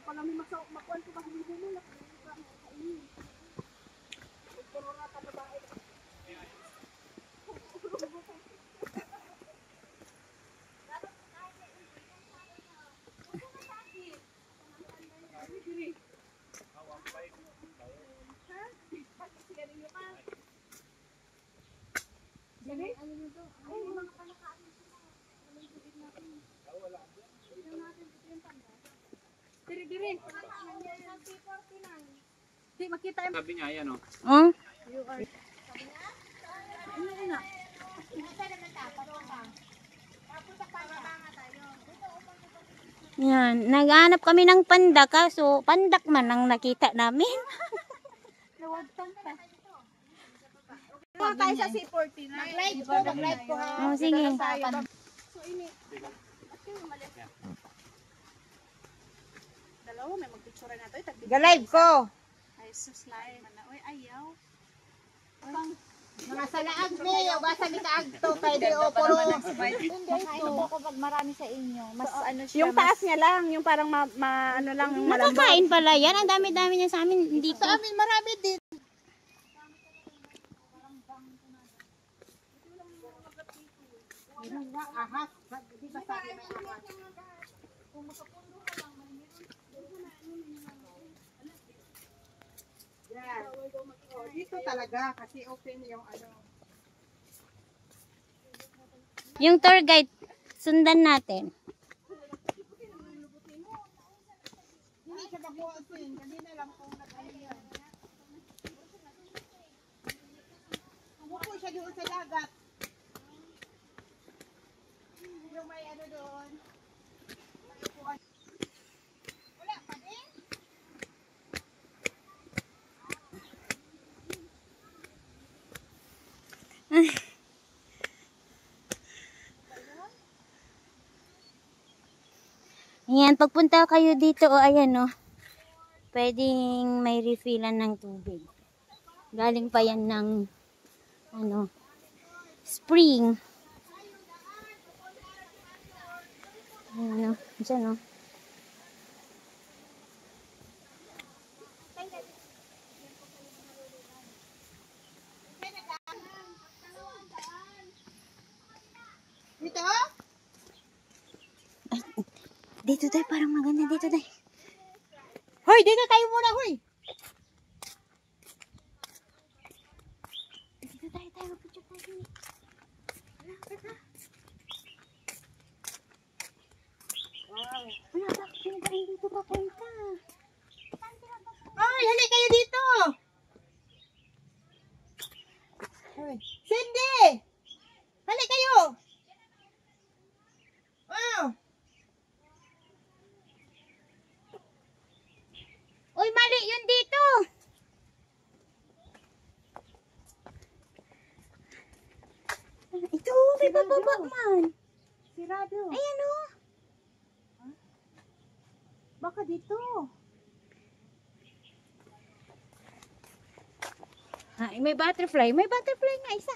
pala may makuan ko mahilo mo na kainin. Pero na ta babae. Dire. Di makita yung Sabi niya, ayan o. Oh? Yan, naghanap kami ng panda kaso pandak man ang nakita namin. nawagtan pa. Tayo sa C49. Mag-live ko ha. Oh, sige. So ini. Dalawa may magpicture na to. Ga-live ko. Ay sus live man. Oy ayaw. Mga salaag niyo, basta ni kaagto kay di o puro. Makain po ko pag marami sa inyo. Mas ano siya. Yung taas niya lang, yung parang ano lang, yung malambot. Nakakain pala yan. Ang dami-dami niya sa amin. Hindi Sa amin marami din. Ahas, di ba sabi may ahas? Yeah. Oh, dito talaga kasi open yung ano. Yung tour guide, sundan natin. Hindi siya makuha ko yun. Kanina lang kung nag-ano yan. Umupo siya doon sa dagat. Yung may ano doon. May upuan. Wala pa din. Ayan, pagpunta kayo dito, o ayan o. Pwedeng may refillan ng tubig. Galing pa yan ng ano, spring. Ayan o, dyan o. Dito? Dito tayo, parang maganda dito tayo. Hoy, dito tayo muna, hoy. Dito tayo, picture tayo. Wow. Wala ba? Pinagaling dito papunta. Hoy, hali kayo dito. Hoy, Cindy! Hali kayo. Wow. Uy, mali yun dito. Ito, may bababa man. Sirado. Ayan o. Baka dito. May butterfly. May butterfly nga isa.